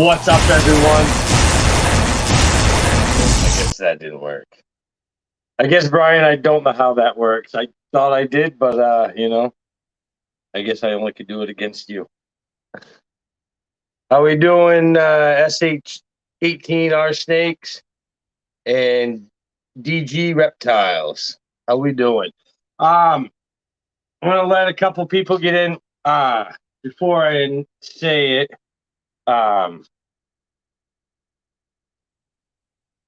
What's up, everyone? I guess that didn't work. I guess, Brian, I don't know how that works. I thought I did, but, I guess I only could do it against you. How we doing, SH18R Snakes and DG Reptiles? How we doing? I'm going to let a couple people get in before I say it.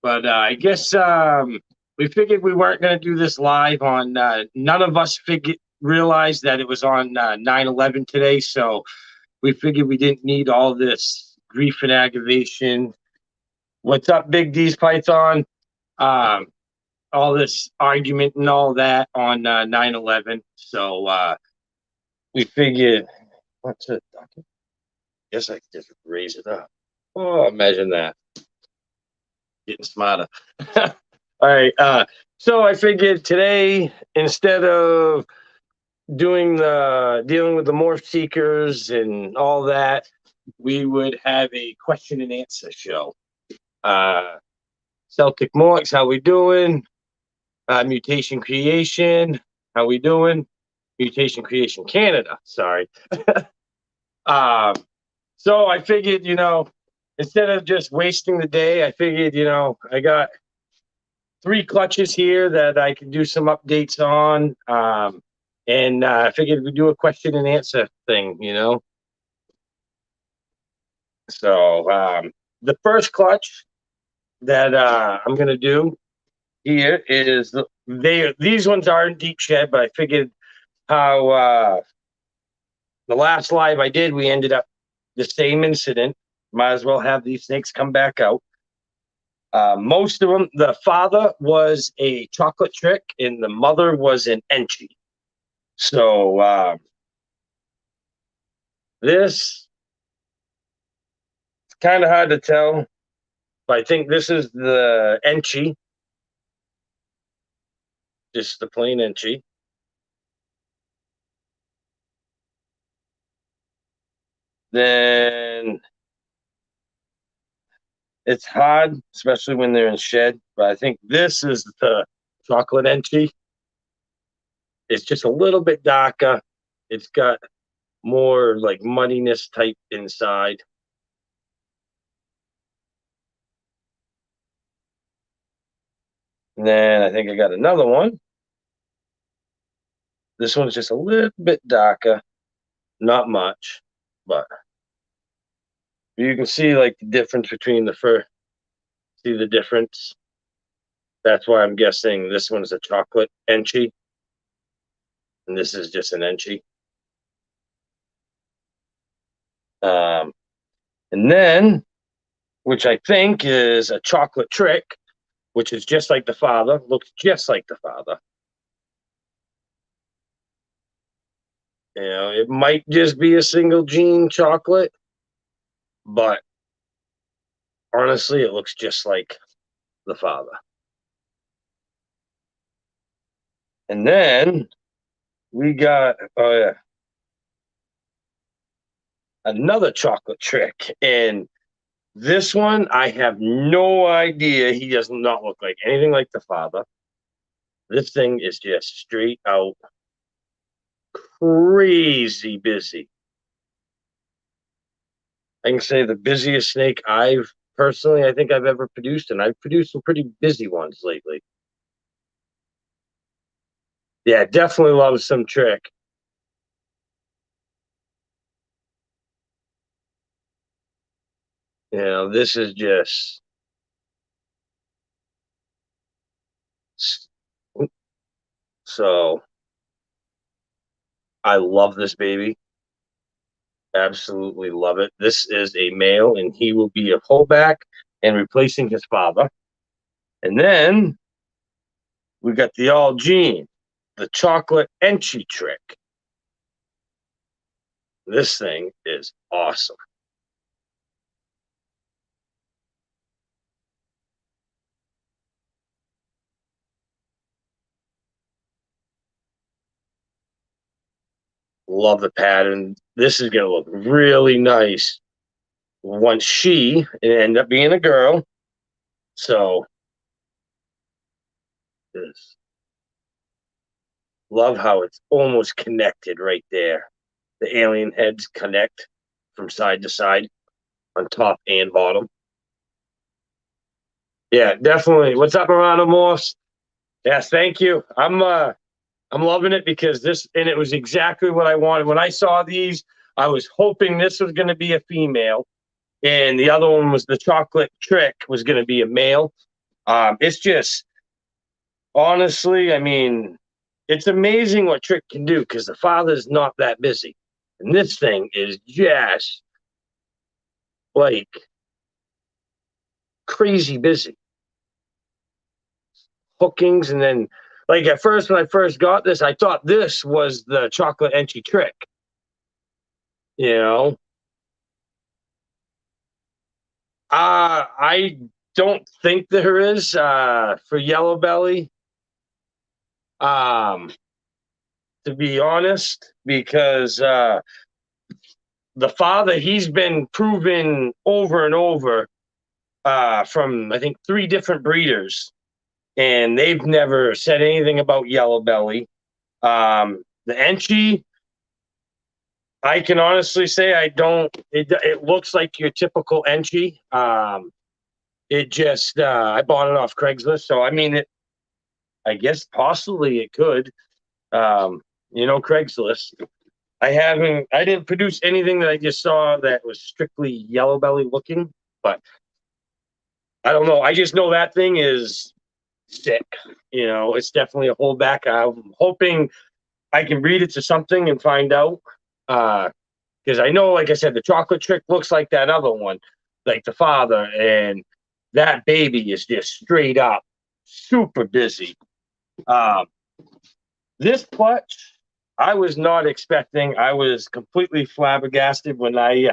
But I guess we figured we weren't going to do this live on. None of us realized that it was on 9/11 today, so we figured we didn't need all this grief and aggravation. What's up, Big D's Python? All this argument and all that on 9/11. So we figured, what's it? I guess I could just raise it up. Oh, imagine that. Getting smarter. All right. So I figured today, instead of dealing with the morph seekers and all that, we would have a question and answer show. Celtic Morks, how we doing? Mutation Creation, how we doing? Mutation Creation Canada, sorry. So I figured, instead of just wasting the day, I figured, I got 3 clutches here that I can do some updates on. And I figured we'd do a question and answer thing, So the first clutch that I'm going to do here is these ones are in deep shed, but I figured how the last live I did, we ended up the same incident. Might as well have these snakes come back out. Most of them, the father was a chocolate trick and the mother was an Enchi. So this, it's kind of hard to tell, but I think this is the Enchi. Just the plain Enchi. Then it's hard, especially when they're in shed, but I think this is the chocolate Enchi. It's just a little bit darker. It's got more like muddiness type inside. And then I think I got another one. This one's just a little bit darker, not much, but you can see like the difference between the fur. See the difference? That's why I'm guessing this one's a chocolate Enchi, and this is just an Enchi. And then, which I think is a chocolate trick, which is just like the father, looks just like the father. It might just be a single gene chocolate, but honestly, it looks just like the father. And then we got another chocolate trick. And this one, I have no idea. He does not look like anything like the father. This thing is just straight out crazy busy. I can say the busiest snake I think I've ever produced, and I've produced some pretty busy ones lately. Yeah, definitely love some trick. This is just so I love this baby. Absolutely love it. This is a male, and he will be a pullback and replacing his father. And then we got the all gene, the chocolate Enchi trick. This thing is awesome. Love the pattern. This is going to look really nice once it ended up being a girl. So this. Love how it's almost connected right there. The alien heads connect from side to side on top and bottom. Yeah, definitely. What's up, Morano Morphs? Yes, thank you. I'm loving it because it was exactly what I wanted. When I saw these, I was hoping this was going to be a female, and the other one was the chocolate trick was going to be a male. It's just honestly, I mean, it's amazing what Trick can do because the father's not that busy. And this thing is just like crazy busy. Hookings, and then like at first when I first got this, I thought this was the chocolate entry trick. You know? I don't think there is for Yellow Belly. Um to be honest, because the father, he's been proven over and over from I think 3 different breeders, and they've never said anything about Yellow Belly. The Enchi, I can honestly say I don't. It looks like your typical Enchi. It just I bought it off Craigslist, so I mean it. I guess possibly it could. Craigslist. I didn't produce anything that I just saw that was strictly Yellow Belly looking, but I don't know. I just know that thing is sick. It's definitely a holdback. I'm hoping I can read it to something and find out. Because I know, like I said, the chocolate trick looks like that other one, like the father, and that baby is just straight up super busy. Um, this clutch, I was not expecting. I was completely flabbergasted when I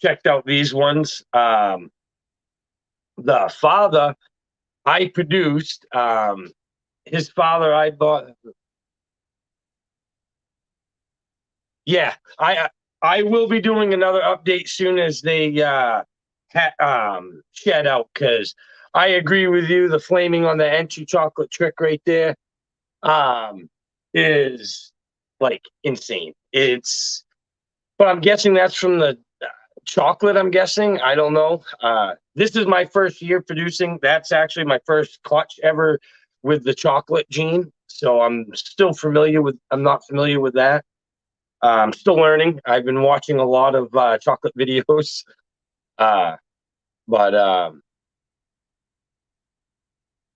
checked out these ones. The father I produced, his father I bought. Yeah, I will be doing another update soon as they shed out, because I agree with you. The flaming on the entry chocolate trick right there is like insane. But I'm guessing that's from the chocolate. I'm guessing. I don't know. This is my first year producing. That's actually my first clutch ever with the chocolate gene. So I'm still familiar with. I'm not familiar with that. I'm still learning. I've been watching a lot of chocolate videos, uh, but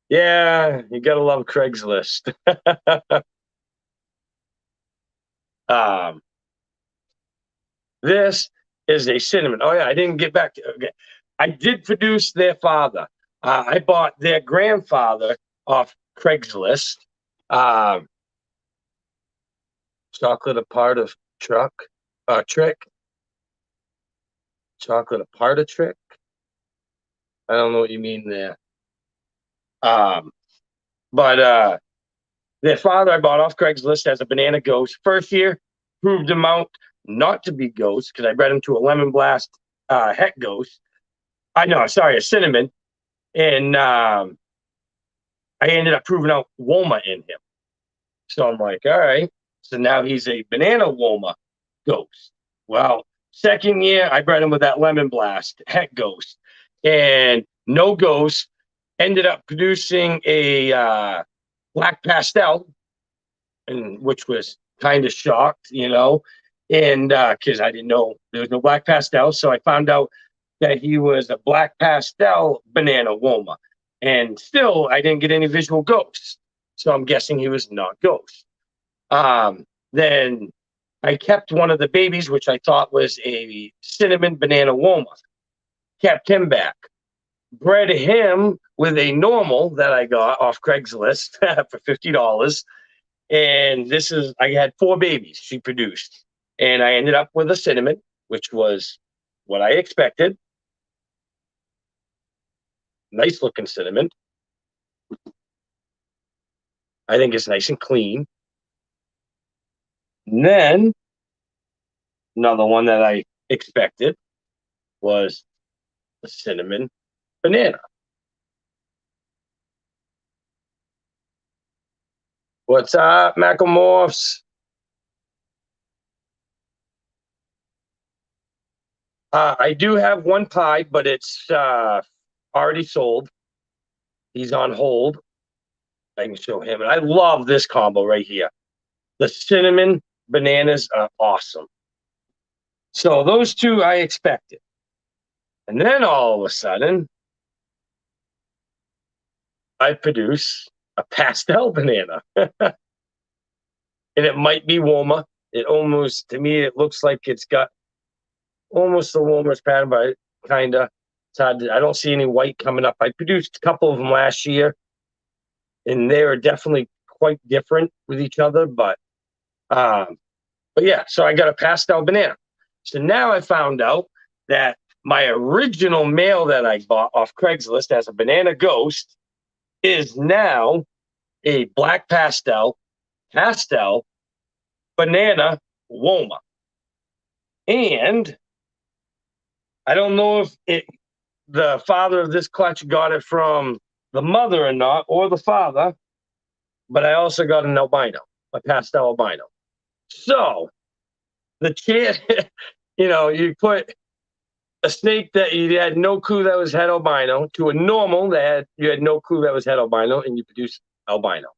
yeah, you gotta love Craigslist. um, this is a cinnamon. Oh yeah, I didn't get back to. Okay. I did produce their father. I bought their grandfather off Craigslist. Um, chocolate a part of trick. Chocolate a part of trick. I don't know what you mean there. Um, but their father I bought off Craigslist as a banana ghost. First year, proved him out not to be ghost because I bred him to a lemon blast het ghost. I know, sorry, a cinnamon. And I ended up proving out Woma in him. So I'm like, all right. So now he's a banana Woma ghost. Well, second year, I bred him with that lemon blast het ghost. And no ghost, ended up producing a black pastel, and which was kind of shocked, and because I didn't know there was no black pastel, so I found out that he was a black pastel banana Woma, and still I didn't get any visual ghosts, so I'm guessing he was not ghost. Then I kept one of the babies, which I thought was a cinnamon banana Woma, kept him back, bred him with a normal that I got off Craigslist for $50. And I had 4 babies she produced. And I ended up with a cinnamon, which was what I expected. Nice looking cinnamon. I think it's nice and clean. And then another one that I expected was the cinnamon banana. What's up, Macklemorphs? I do have one pie, but it's already sold. He's on hold. I can show him. And I love this combo right here. The cinnamon bananas are awesome. So those two I expected. And then all of a sudden, I produce a pastel banana. And it might be warmer. It almost, to me, it looks like it's got almost the warmest pattern, but kind of. I don't see any white coming up. I produced a couple of them last year, and they are definitely quite different with each other. But yeah, so I got a pastel banana. So now I found out that my original male that I bought off Craigslist as a banana ghost is now a black pastel banana Woma. And I don't know if the father of this clutch got it from the mother or not, or the father, but I also got an albino, a pastel albino. So the chance, you put a snake that you had no clue that was het albino to a normal that you had no clue that was het albino, and you produce albino.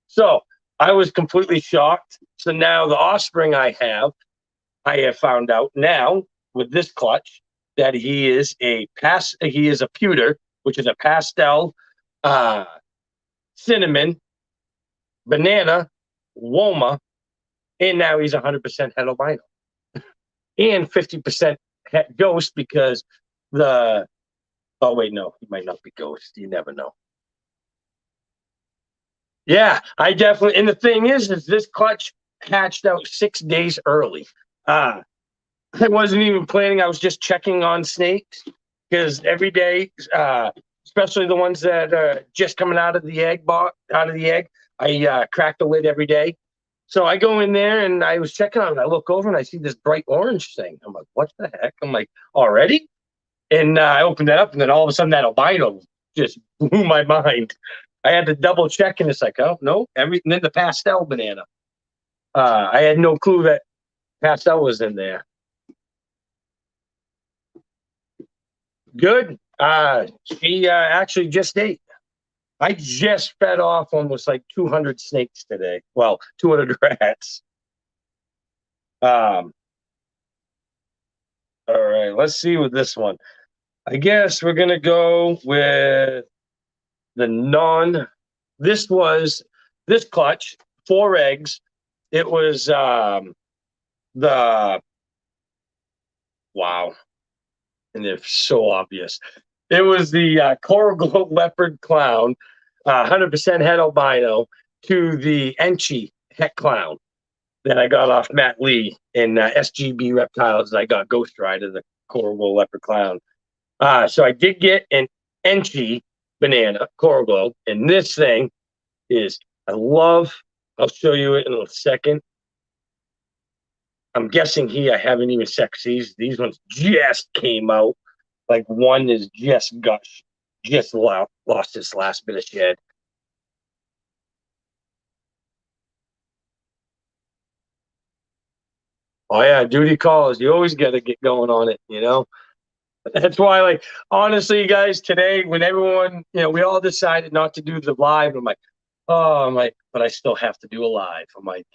So I was completely shocked. So now the offspring I have found out now with this clutch that he is a pewter, which is a pastel cinnamon banana Woma, and now he's 100% het albino and 50% het ghost because oh wait, no, he might not be ghost. You never know. Yeah, I definitely. And the thing is this clutch hatched out 6 days early. I wasn't even planning. I was just checking on snakes because every day, especially the ones that are just coming out of the egg, I crack the lid every day. So I go in there and I was checking on it. I look over and I see this bright orange thing. I'm like, what the heck? I'm like, already? And I opened that up, and then all of a sudden that albino just blew my mind. I had to double check, and it's like, oh no, everything in the pastel banana. I had no clue that pastel was in there. Good. She actually just ate. I just fed off almost like 200 snakes today. Well, 200 rats. All right, let's see with this one. I guess we're gonna go with this clutch, 4 eggs. It was the wow, and they're so obvious. It was the coral glow leopard clown, 100% het albino, to the Enchi het clown that I got off Matt Lee in SGB Reptiles. I got Ghost Rider, the coral glow leopard clown. So I did get an Enchi banana coral glow, and this thing is I'll show you it in a second. I'm guessing I haven't even sexed these ones just came out. Like one is just lost its last bit of shed. Oh yeah, duty calls. You always got to get going on it, That's why, like, honestly, guys, today when everyone, we all decided not to do the live, but I still have to do a live. I'm like,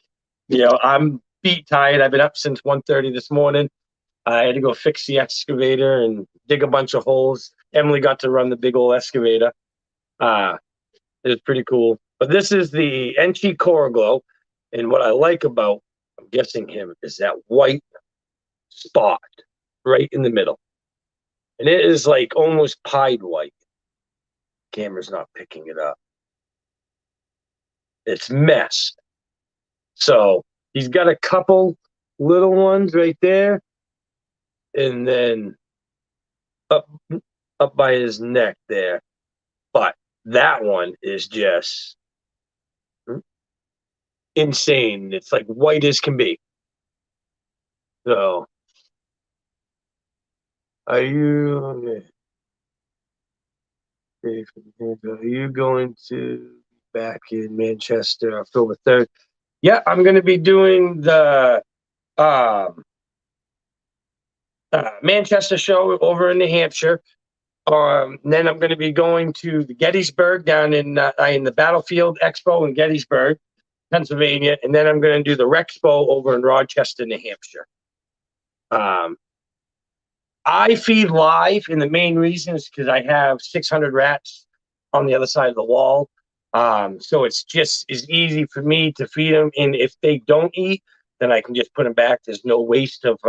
I'm beat tired. I've been up since 1:30 this morning. I had to go fix the excavator and dig a bunch of holes. Emily got to run the big old excavator. It was pretty cool. But this is the Enchi Coral Glow. And what I like about, I'm guessing him, is that white spot right in the middle. And it is like almost pied white. Camera's not picking it up. It's messed. So he's got a couple little ones right there. And then up by his neck there. But that one is just insane. It's like white as can be. So Are you are you going to be back in Manchester October 3rd? Yeah, I'm going to be doing the um, Manchester show over in New Hampshire. Then I'm going to be going to the Gettysburg down in the Battlefield Expo in Gettysburg, Pennsylvania, and then I'm going to do the Rexpo over in Rochester, New Hampshire. I feed live, and the main reason is because I have 600 rats on the other side of the wall. So it's just as easy for me to feed them, and if they don't eat, then I can just put them back. There's no waste of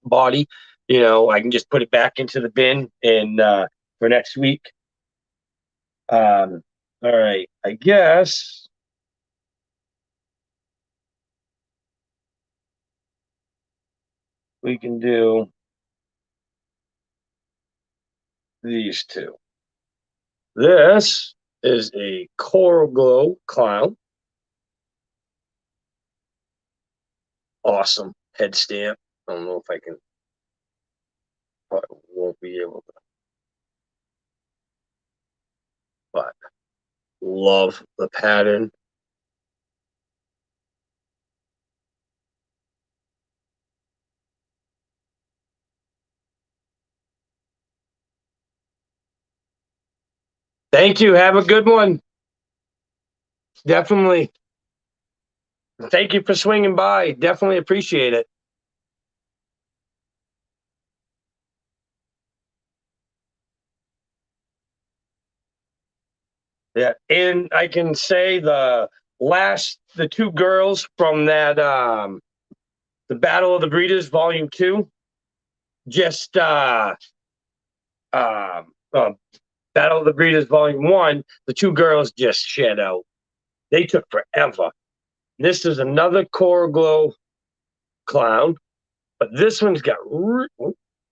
body. I can just put it back into the bin and for next week. All right, I guess we can do these two. This is a Coral Glow clown. Awesome head stamp. I don't know if I can, probably won't be able to, but love the pattern. Thank you. Have a good one. Definitely. Thank you for swinging by. Definitely appreciate it. Yeah. And I can say the two girls from that, the Battle of the Breeders, Volume 2, just, um, uh, Battle of the Breeders, Volume 1, the two girls just shed out. They took forever. This is another Coral Glow clown, but this one's got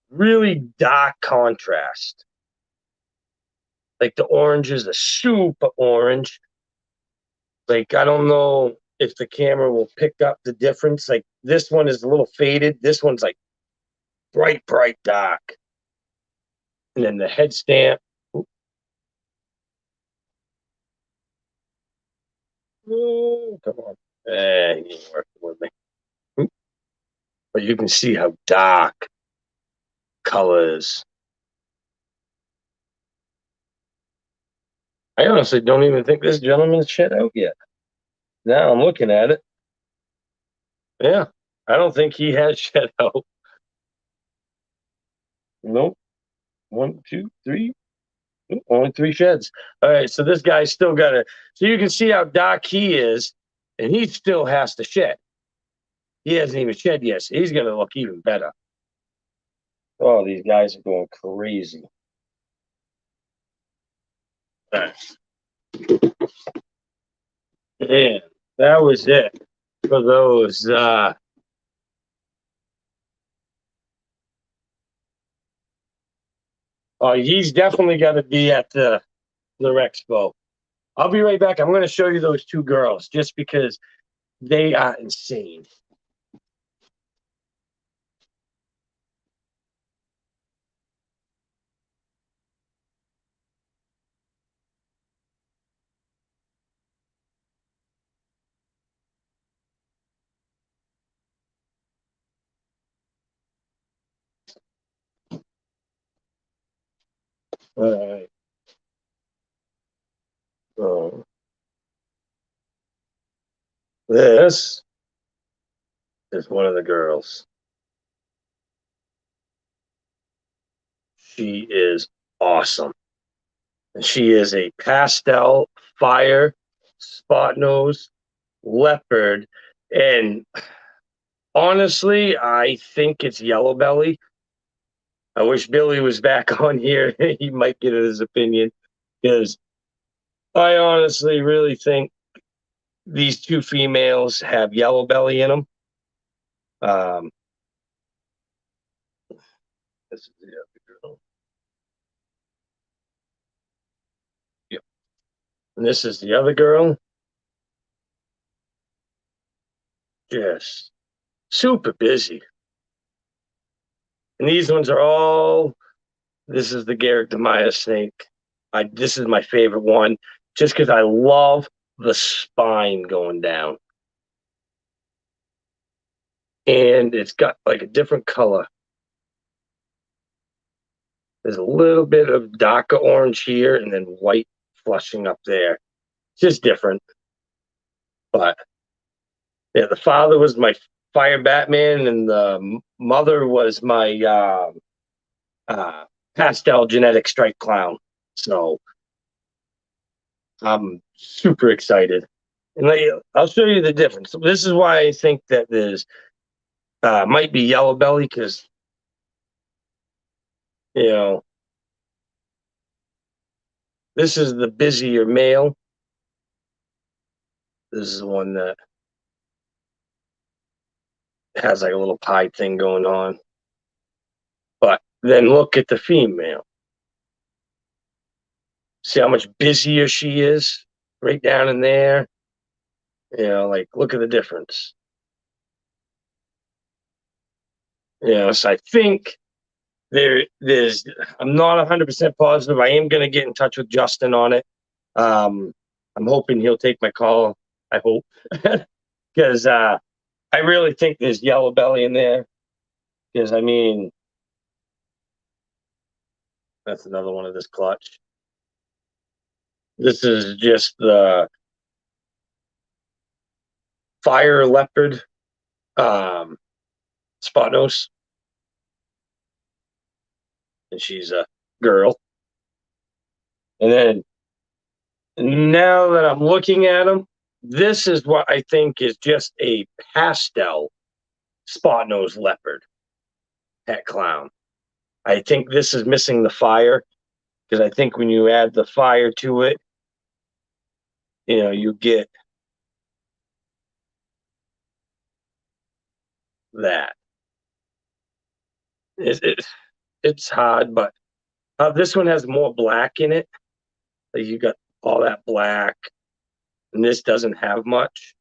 really dark contrast. Like the orange is a super orange. Like, I don't know if the camera will pick up the difference. Like, this one is a little faded. This one's like bright dark. And then the head stamp. Ooh, come on. You ain't working with me. But you can see how dark colors. I honestly don't even think this gentleman's shed out yet. Now I'm looking at it. Yeah, I don't think he has shed out. Nope. One, two, three. Only 3 sheds. All right, so this guy's still got it. So you can see how dark he is, and he still has to shed. He hasn't even shed yet, so he's going to look even better. Oh, these guys are going crazy. All right. And that was it for those. Oh, he's definitely got to be at the Expo. I'll be right back. I'm going to show you those 2 girls just because they are insane. All right. So this is one of the girls. She is awesome. She is a pastel fire spot nose leopard. And honestly, I think it's yellow belly. I wish Billy was back on here. He might get his opinion because I honestly really think these 2 females have yellow belly in them. This is the other girl. Yep. And this is the other girl. Just super busy. And these ones are all This is the Garrett Demaya snake. This is my favorite one, just because I love the spine going down, and it's got like a different color. There's a little bit of darker orange here, and then white flushing up there. Just different, but yeah, the father was my fire Batman, and the mother was my pastel genetic striped clown. So I'm super excited. And I'll show you the difference. This is why I think that there's might be yellow belly, because you know this is the busier male. This is the one that has like a little pie thing going on. But then look at the female. See how much busier she is right down in there. Like look at the difference. So I think there's I'm not 100% positive. I am going to get in touch with Justin on it. I'm hoping he'll take my call. I hope, because I really think there's yellow belly in there. Because I mean, that's another one of this clutch. This is just the fire leopard spot nose, and she's a girl. And then now that I'm looking at them, this is what I think is just a pastel spot nose leopard pet clown. I think this is missing the fire, because I think when you add the fire to it, you get that. It's hard, but this one has more black in it. Like you got all that black, and this doesn't have much.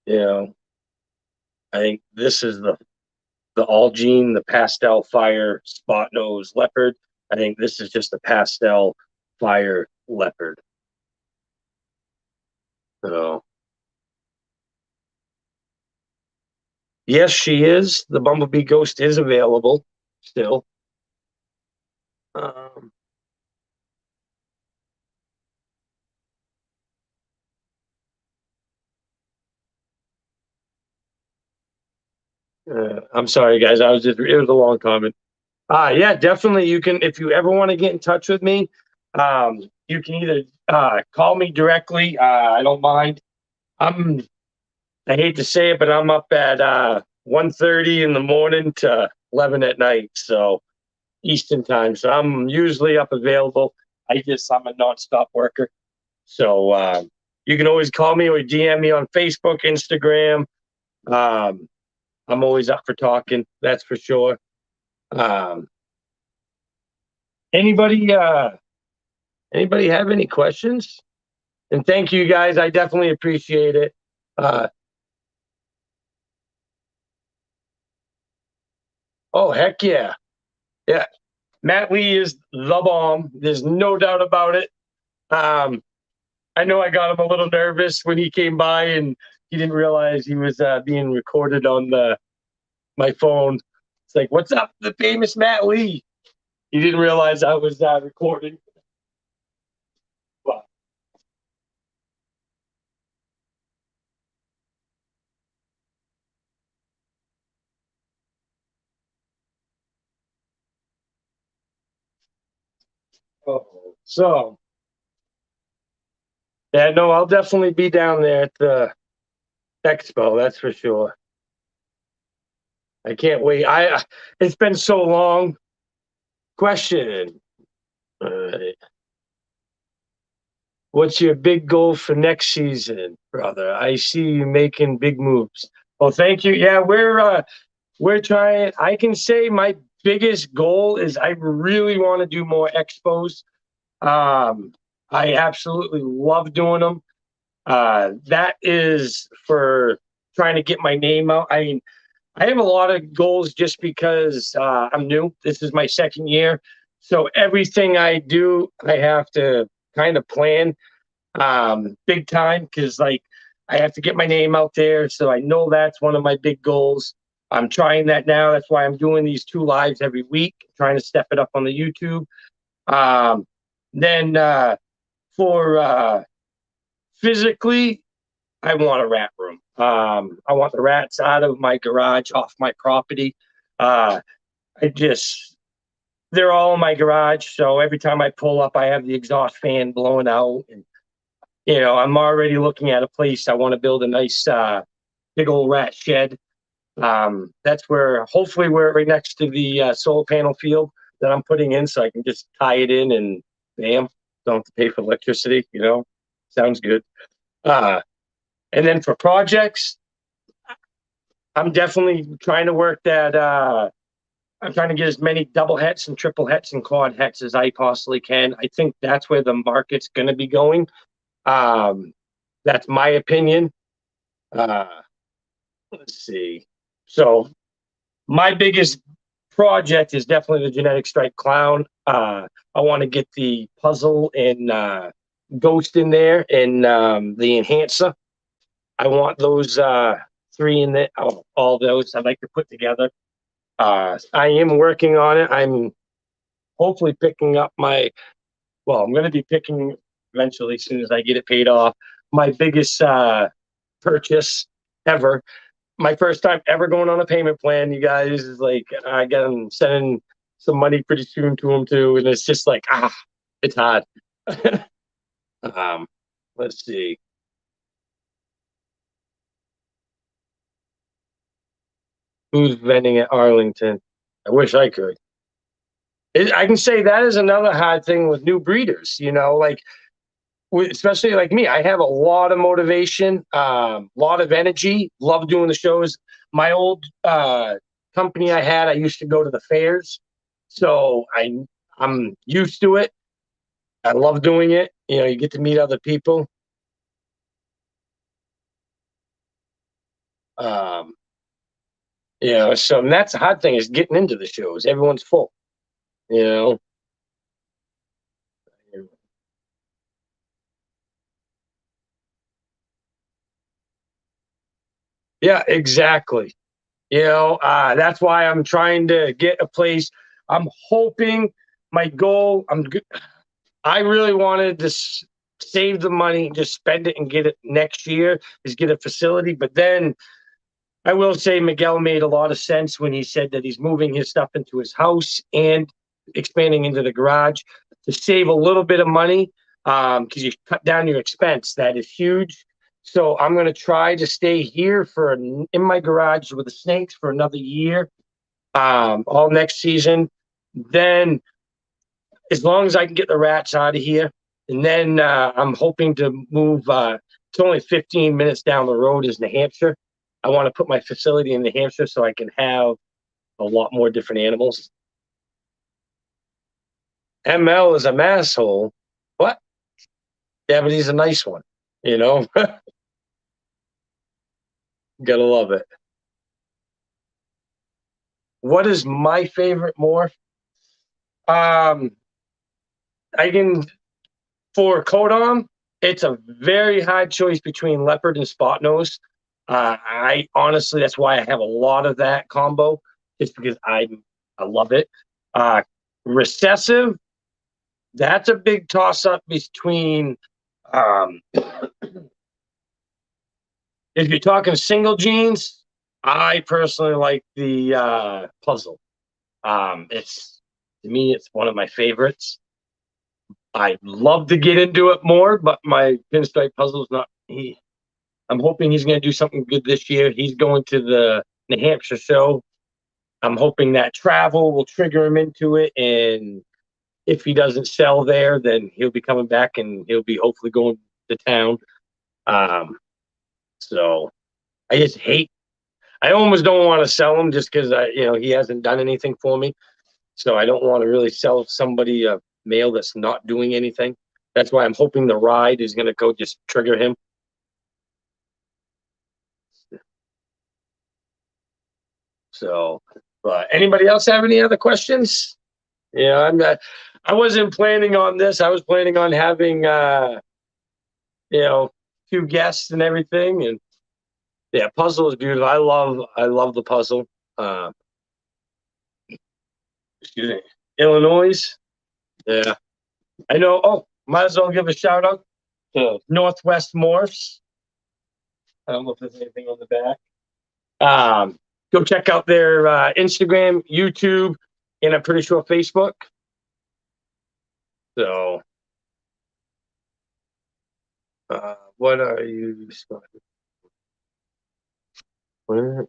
I think this is the Allgene, the pastel fire spot nose leopard. I think this is just a pastel fire leopard. So, yes, she is. The Bumblebee Ghost is available still. I'm sorry, guys. It was a long comment. Yeah, definitely. You can, if you ever want to get in touch with me, you can either call me directly. I don't mind. I hate to say it, but I'm up at 1:30 in the morning to 11 at night, so Eastern time. So I'm usually up available. I'm a nonstop worker. So you can always call me or DM me on Facebook, Instagram. I'm always up for talking. That's for sure. Anybody have any questions? And thank you guys. I definitely appreciate it. Oh, heck yeah. Yeah. Matt Lee is the bomb. There's no doubt about it. I know I got him a little nervous when he came by and he didn't realize he was being recorded on my phone. It's like, what's up, the famous Matt Lee? He didn't realize I was recording. But, so, yeah, no, I'll definitely be down there at the expo. That's for sure. I can't wait. It's been so long. Question. What's your big goal for next season, brother? I see you making big moves. Well, thank you. Yeah, we're trying. I can say my biggest goal is I really want to do more expos. I absolutely love doing them. That is for trying to get my name out. I mean, I have a lot of goals just because I'm new. This is my second year. So everything I do, I have to kind of plan big time because, like, I have to get my name out there. So I know that's one of my big goals. I'm trying that now. That's why I'm doing these 2 lives every week, trying to step it up on the YouTube. Um, then for physically, I want a rat room. I want the rats out of my garage, off my property. Uh, I just, they're all in my garage. So every time I pull up, I have the exhaust fan blowing out. And, I'm already looking at a place. I want to build a nice, big old rat shed. That's where, hopefully, we're right next to the solar panel field that I'm putting in. So I can just tie it in and bam, don't have to pay for electricity. Sounds good. Uh, and then for projects, I'm definitely trying to work that. I'm trying to get as many double hets and triple hets and quad hets as I possibly can. I think that's where the market's going to be going. Um, that's my opinion. Uh, let's see. So my biggest project is definitely the genetic stripe clown. I want to get the puzzle and ghost in there and the enhancer. I want those three in there. All those I'd like to put together. I am working on it. I'm hopefully picking up I'm going to be picking eventually as soon as I get it paid off. My biggest purchase ever. My first time ever going on a payment plan, you guys, is like, I got them sending some money pretty soon to them too. And it's just like, it's hard. um, let's see. Who's vending at Arlington? I wish I could. I can say that is another hard thing with new breeders, like, especially like me. I have a lot of motivation, lot of energy, love doing the shows. My old company I used to go to the fairs. So I'm used to it. I love doing it. You get to meet other people. Um, so and that's the hard thing is getting into the shows. Everyone's full, you know. Yeah, exactly. That's why I'm trying to get a place. I'm hoping my goal, I really wanted to save the money, just spend it and get it next year, is get a facility. But then I will say Miguel made a lot of sense when he said that he's moving his stuff into his house and expanding into the garage to save a little bit of money because you cut down your expense. That is huge. So I'm going to try to stay here in my garage with the snakes for another year, all next season. Then, as long as I can get the rats out of here, and then I'm hoping to move. It's only 15 minutes down the road is New Hampshire. I want to put my facility in New Hampshire so I can have a lot more different animals. ML is a masshole. What? Yeah, but he's a nice one. Gotta love it. What is my favorite morph? Um, I can for Kodam. It's a very hard choice between leopard and spot nose. I honestly, that's why I have a lot of that combo, just because I love it. Uh, Recessive, that's a big toss up between. Um, if you're talking single genes, I personally like the puzzle. It's to me, it's one of my favorites. I'd love to get into it more, but my pinstripe puzzle is not. I'm hoping he's going to do something good this year. He's going to the New Hampshire show. I'm hoping that travel will trigger him into it, and if he doesn't sell there, then he'll be coming back and he'll be hopefully going to town. Um, so I just hate. I almost don't want to sell him just because he hasn't done anything for me. So I don't want to really sell somebody a male that's not doing anything. That's why I'm hoping the ride is going to go just trigger him. So, but anybody else have any other questions? Yeah, I'm not. I wasn't planning on this. I was planning on having you know, two guests and everything. And yeah, puzzle is beautiful. I love the puzzle. Uh, excuse me, Illinois. Yeah, I know. Oh, might as well give a shout out to Northwest Morphs. I don't know if there's anything on the back. Go check out their Instagram, YouTube, and I'm pretty sure Facebook. So, what are you? Where?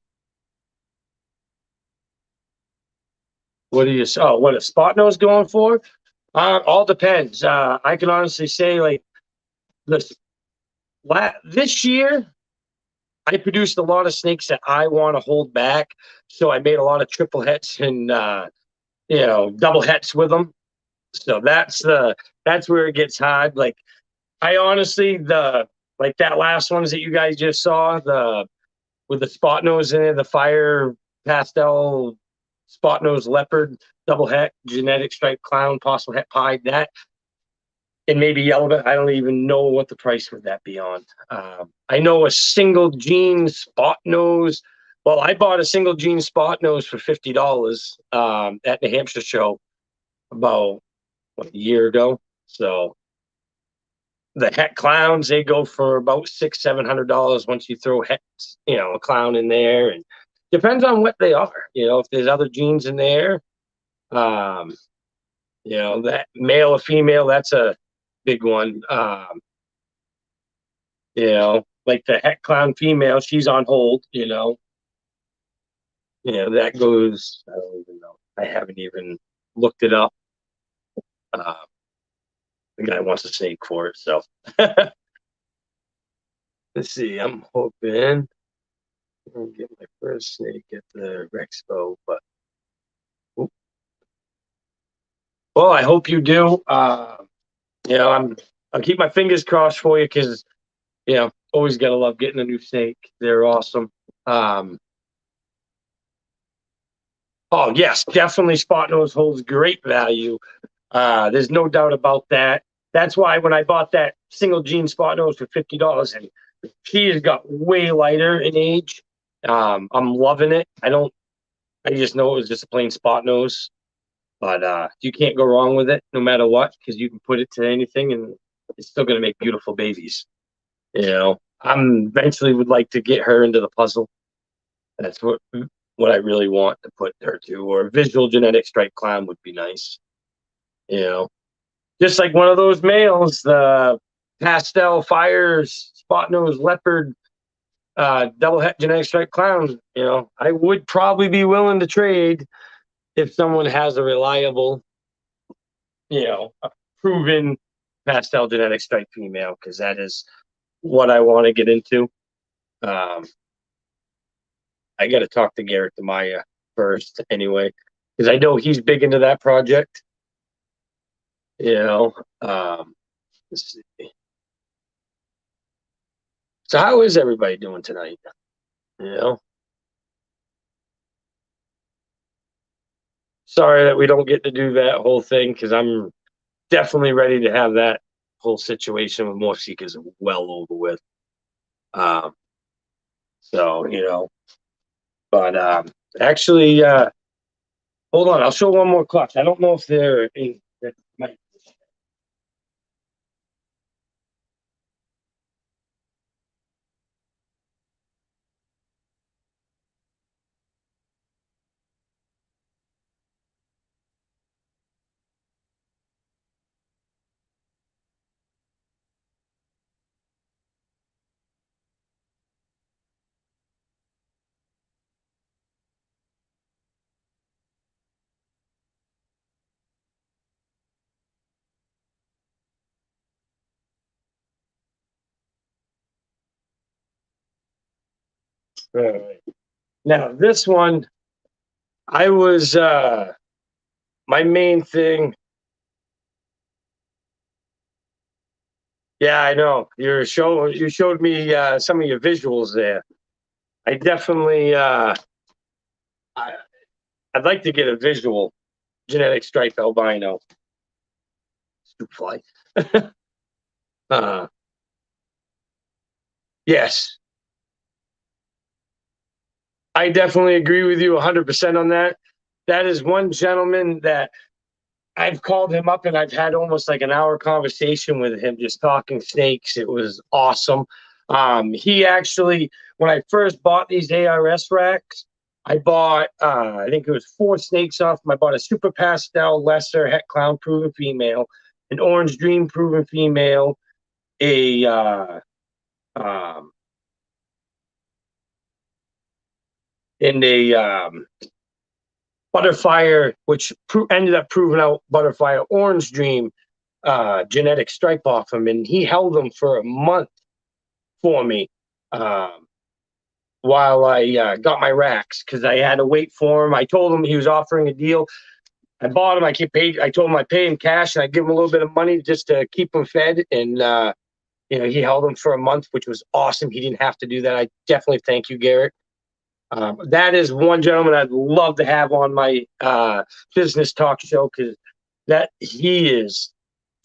What do you? Oh, what a spot nose going for? All depends. I can honestly say, like this this year, I produced a lot of snakes that I want to hold back. So I made a lot of triple hets and double hets with them. So that's where it gets hard. Like I honestly like that last ones that you guys just saw, the with the spot nose in it, the fire pastel spot nose leopard, double het, genetic striped clown, possible het pied, that and maybe yellow. I don't even know what the price would that be on. I know a single gene spot nose. Well, I bought a single gene spot nose for $50 at New Hampshire show about a year ago. So the het clowns, they go for about $600-700 once you throw hets, a clown in there, and depends on what they are. If there's other genes in there, that male or female, that's a big one. Like the het clown female, she's on hold. That goes. I don't even know. I haven't even looked it up. The guy wants a snake for it, so let's see. I'm hoping I'll get my first snake at the Rexpo, but well, I hope you do. I'll keep my fingers crossed for you because always gotta love getting a new snake. They're awesome. Oh yes, definitely spot nose holds great value. There's no doubt about that. That's why when I bought that single gene spot nose for $50, and she has got way lighter in age. I'm loving it. I just know it was just a plain spot nose, but you can't go wrong with it no matter what, because you can put it to anything and it's still going to make beautiful babies. I'm eventually would like to get her into the puzzle. That's what I really want to put her to, or a visual genetic striped clown would be nice. Just like one of those males, the pastel fires spot nose leopard double het genetic striped clown. I would probably be willing to trade if someone has a reliable, a proven pastel genetic striped female, because that is what I want to get into. I got to talk to Garrett Demaya first anyway, because I know he's big into that project. Let's see. So how is everybody doing tonight? Sorry that we don't get to do that whole thing, because I'm definitely ready to have that whole situation with Morph Seekers well over with. But actually, hold on, I'll show one more clutch. I don't know if they're in. Might. All right. Now this one, I was my main thing. Yeah, I know. You showed me some of your visuals there. I definitely I, I'd like to get a visual genetic stripe albino stoop fly. uh, yes, I definitely agree with you 100% on that. That is one gentleman that I've called him up and I've had almost like an hour conversation with him, just talking snakes. It was awesome. He actually, when I first bought these ARS racks, I bought, I think it was 4 snakes off him. I bought a super pastel lesser het clown proven female, an orange dream proven female, a um, and a butterfire, which ended up proving out butterfire orange dream genetic stripe off him, and he held them for a month for me while I got my racks because I had to wait for him. I told him he was offering a deal. I bought him. I told him I pay him cash and I give him a little bit of money just to keep him fed. And he held him for a month, which was awesome. He didn't have to do that. I definitely thank you, Garrett. That is one gentleman I'd love to have on my business talk show because that he is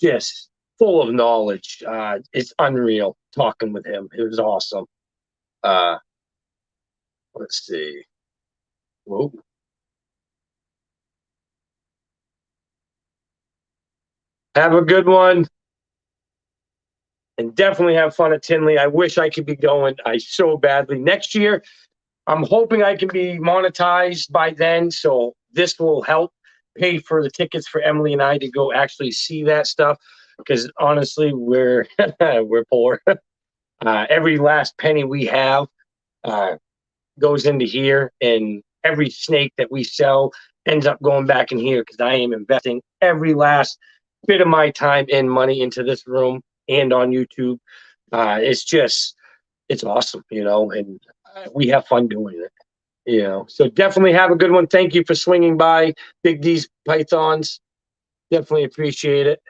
just full of knowledge. It's unreal talking with him. It was awesome. Let's see. Whoa. Have a good one. And definitely have fun at Tinley. I wish I could be going. I so badly. Next year, I'm hoping I can be monetized by then. So this will help pay for the tickets for Emily and I to go actually see that stuff. Because honestly, we're we're poor. Every last penny we have goes into here, and every snake that we sell ends up going back in here because I am investing every last bit of my time and money into this room and on YouTube. It's awesome, and we have fun doing it, So definitely have a good one. Thank you for swinging by, Big D's Pythons. Definitely appreciate it.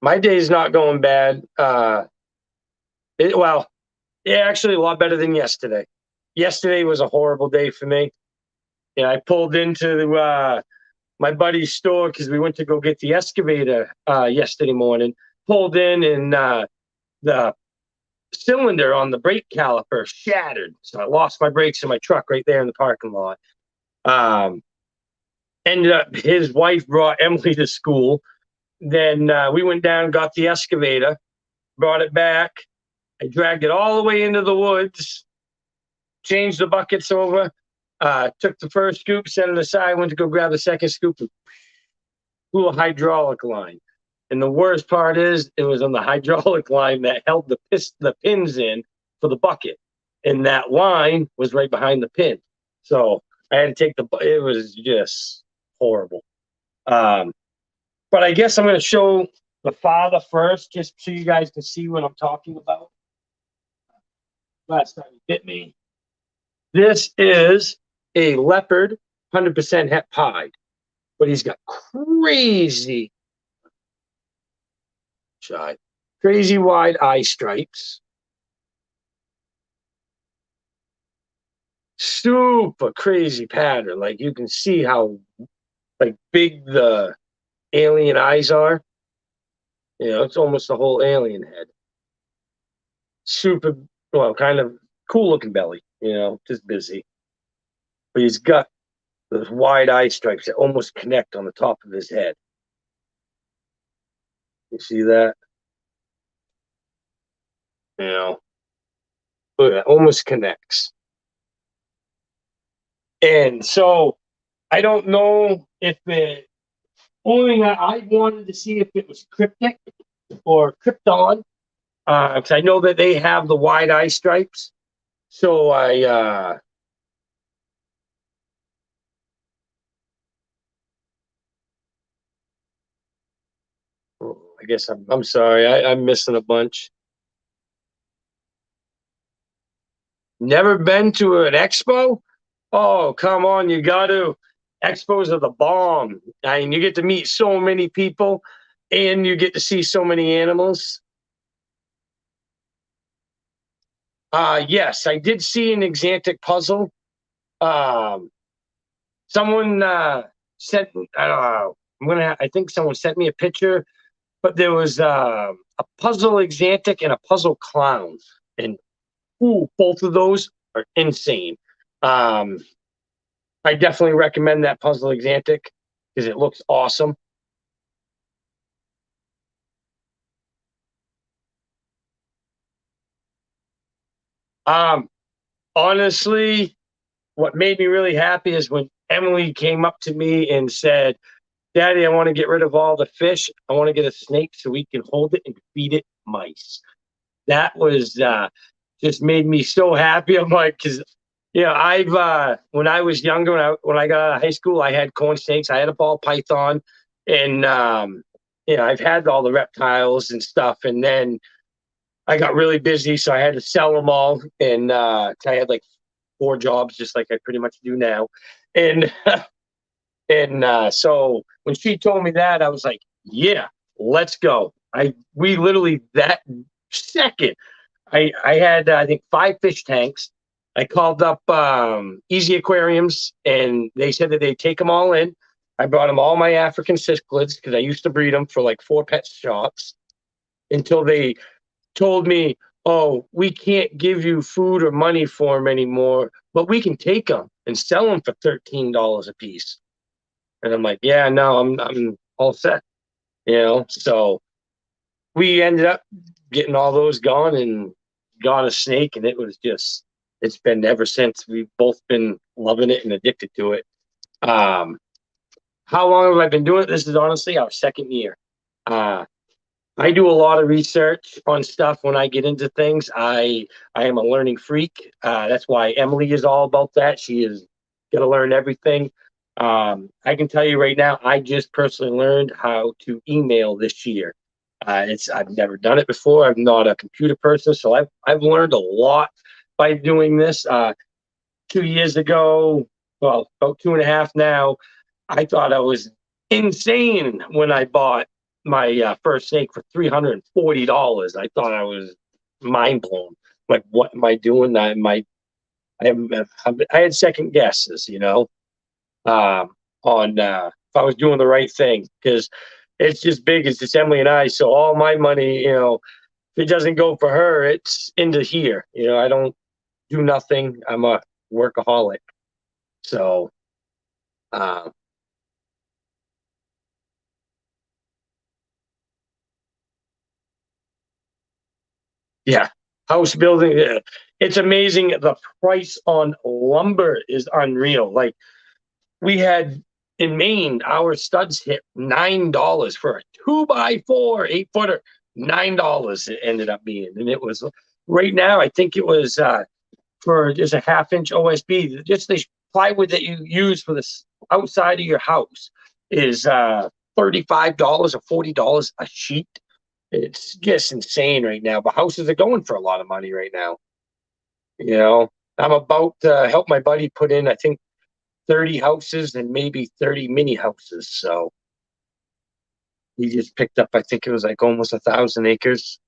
My day's not going bad. Actually a lot better than yesterday. Yesterday was a horrible day for me. I pulled into my buddy's store because we went to go get the excavator yesterday morning. Pulled in and the cylinder on the brake caliper shattered. So I lost my brakes in my truck right there in the parking lot. Ended up, his wife brought Emily to school. Then we went down, got the excavator, brought it back. I dragged it all the way into the woods, changed the buckets over, took the first scoop, set it aside, went to go grab the second scoop, and blew a hydraulic line. And the worst part is it was on the hydraulic line that held the pins in for the bucket. And that line was right behind the pin. So I had to take it was just horrible. But I guess I'm going to show the father first, just so you guys can see what I'm talking about. Last time he bit me. This is a leopard, 100% het pied, but he's got crazy wide eye stripes. Super crazy pattern. Like you can see how big the alien eyes are. It's almost the whole alien head. Super, kind of cool looking belly, just busy. But he's got those wide eye stripes that almost connect on the top of his head. You see that? Look, it almost connects. And so I don't know if the only thing I wanted to see if it was cryptic or krypton, because I know that they have the wide eye stripes. So I guess I'm sorry. I'm missing a bunch. Never been to an expo? Oh, come on, you got to. Expos are the bomb. I mean, you get to meet so many people and you get to see so many animals. Yes, I did see an Exantic puzzle. Um, someone sent. I think someone sent me a picture, but there was a puzzle Exantic and a puzzle clown, and ooh, both of those are insane. Um, I definitely recommend that puzzle Exantic because it looks awesome. Um, Honestly, what made me really happy is when Emily came up to me and said, Daddy, I want to get rid of all the fish. I want to get a snake so we can hold it and feed it mice. That was just made me so happy. I'm like, because I've when I was younger, when I got out of high school, I had corn snakes, I had a ball python, and I've had all the reptiles and stuff. And then I got really busy, so I had to sell them all, and I had like four jobs, just like I pretty much do now. And so when she told me that, I was like, yeah, let's go. We literally that second, I had I think five fish tanks. I called up Easy Aquariums, and they said that they'd take them all in. I brought them all my African cichlids because I used to breed them for like four pet shops until they told me, "Oh, we can't give you food or money for them anymore, but we can take them and sell them for $13 a piece." And I'm like, "Yeah, no, I'm all set." So we ended up getting all those gone and got a snake, and it's been ever since. We've both been loving it and addicted to it. Um, how long have I been doing it? This is honestly our second year. Uh, I do a lot of research on stuff when I get into things. I am a learning freak. That's why Emily is all about that. She is going to learn everything. I can tell you right now, I just personally learned how to email this year. I've never done it before. I'm not a computer person, so I've learned a lot by doing this. 2 years ago, well, about two and a half now, I thought I was insane when I bought my first snake for $340. I thought I was mind blown. Like, what am I doing? I had second guesses, um, on if I was doing the right thing because it's just big. It's just Emily and I. So all my money, if it doesn't go for her, it's into here. I don't do nothing. I'm a workaholic. So, uh, yeah, house building. It's amazing. The price on lumber is unreal. Like we had in Maine, our studs hit $9 for a 2x4 8-footer. $9 it ended up being, and it was right now. I think it was for just a half-inch OSB. Just the plywood that you use for this outside of your house is $35 or $40 a sheet. It's just insane right now. But houses are going for a lot of money right now. I'm about to help my buddy put in, I think, 30 houses and maybe 30 mini houses. So he just picked up, I think it was like almost 1,000 acres.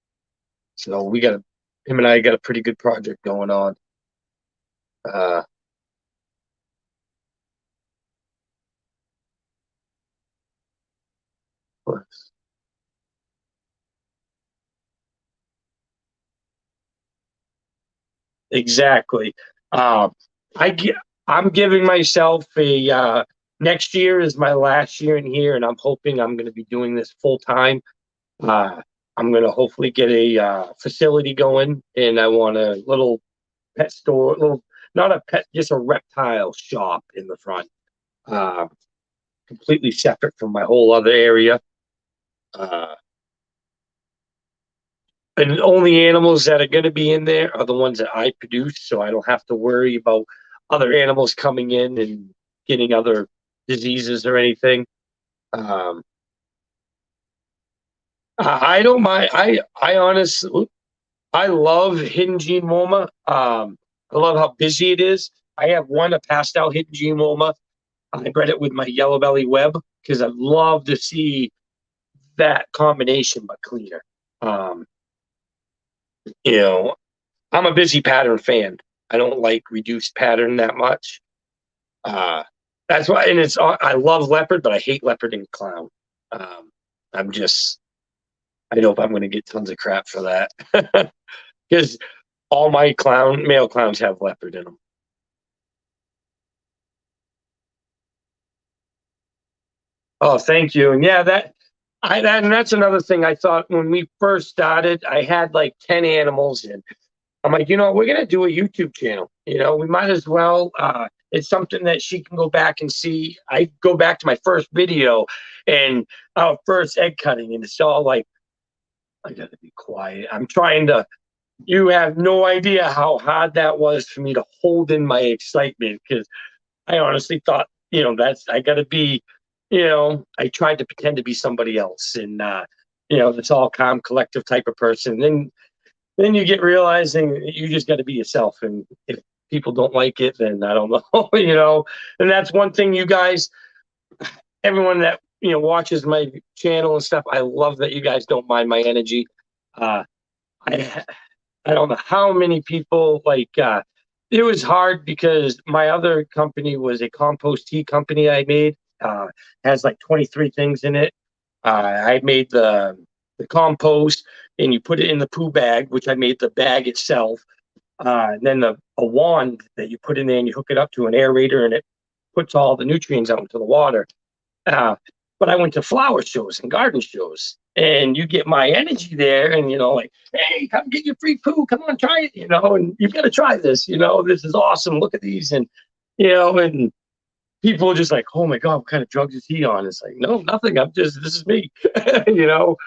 So him and I got a pretty good project going on. Uh, exactly. Um, I gi- I'm giving myself a next year is my last year in here, and I'm hoping I'm going to be doing this full time. Uh, I'm going to hopefully get a facility going, and I want a little pet store, little not a pet, just a reptile shop in the front, uh, completely separate from my whole other area. Uh, and the only animals that are going to be in there are the ones that I produce, so I don't have to worry about other animals coming in and getting other diseases or anything. Um, I don't mind. I honestly I love hidden gene Woma. I love how busy it is. I have a passed out hidden gene Woma. I bred it with my yellow belly web because I love to see that combination, but cleaner. Um, you know, I'm a busy pattern fan. I don't like reduced pattern that much. That's why, and I love leopard, but I hate leopard and clown. Um, I'm just, I know if I'm going to get tons of crap for that because all my male clowns have leopard in them. Oh, thank you. And yeah, and that's another thing I thought when we first started. I had like 10 animals, and I'm like, we're gonna do a YouTube channel. We might as well. It's something that she can go back and see. I go back to my first video and our first egg cutting, and it's all like, I gotta be quiet. I'm trying to. You have no idea how hard that was for me to hold in my excitement because I honestly thought, I got to be, I tried to pretend to be somebody else, and this all calm, collective type of person. Then you get realizing you just got to be yourself, and if people don't like it, then I don't know, And that's one thing, you guys, everyone that watches my channel and stuff. I love that you guys don't mind my energy. I I don't know how many people it was hard because my other company was a compost tea company I made. Has like 23 things in it. I made the compost and you put it in the poo bag, which I made the bag itself. And then a wand that you put in there and you hook it up to an aerator and it puts all the nutrients out into the water. But I went to flower shows and garden shows, and you get my energy there, and like, hey, come get your free poo, come on, try it, and you've got to try this, this is awesome. Look at these, and and people are just like, oh my god, what kind of drugs is he on? It's like, no, nothing. This is me, you know.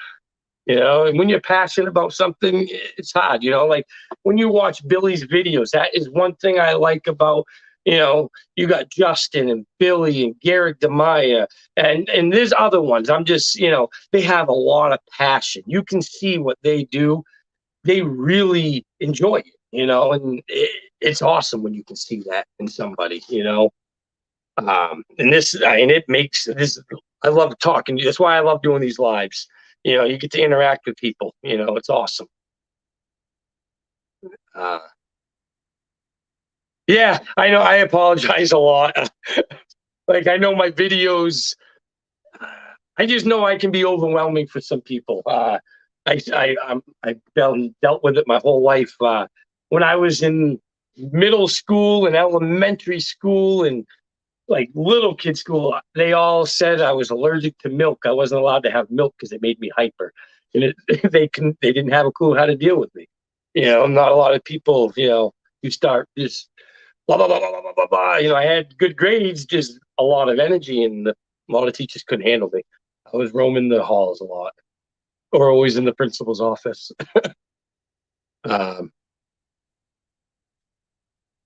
And when you're passionate about something, it's hard, like when you watch Billy's videos, that is one thing I like about, you got Justin and Billy and Garrett DeMaya and there's other ones. I'm just, they have a lot of passion. You can see what they do. They really enjoy it, and it's awesome when you can see that in somebody, and it makes this, I love talking. That's why I love doing these lives. You get to interact with people. It's awesome. Yeah, I know. I apologize a lot. Like I know my videos. I just know I can be overwhelming for some people. I've dealt with it my whole life. When I was in middle school and elementary school and like little kid school, they all said I was allergic to milk. I wasn't allowed to have milk because it made me hyper, and they didn't have a clue how to deal with me. Not a lot of people. You start just blah blah blah blah blah blah blah. I had good grades, just a lot of energy, and a lot of teachers couldn't handle me. I was roaming the halls a lot, or always in the principal's office. um,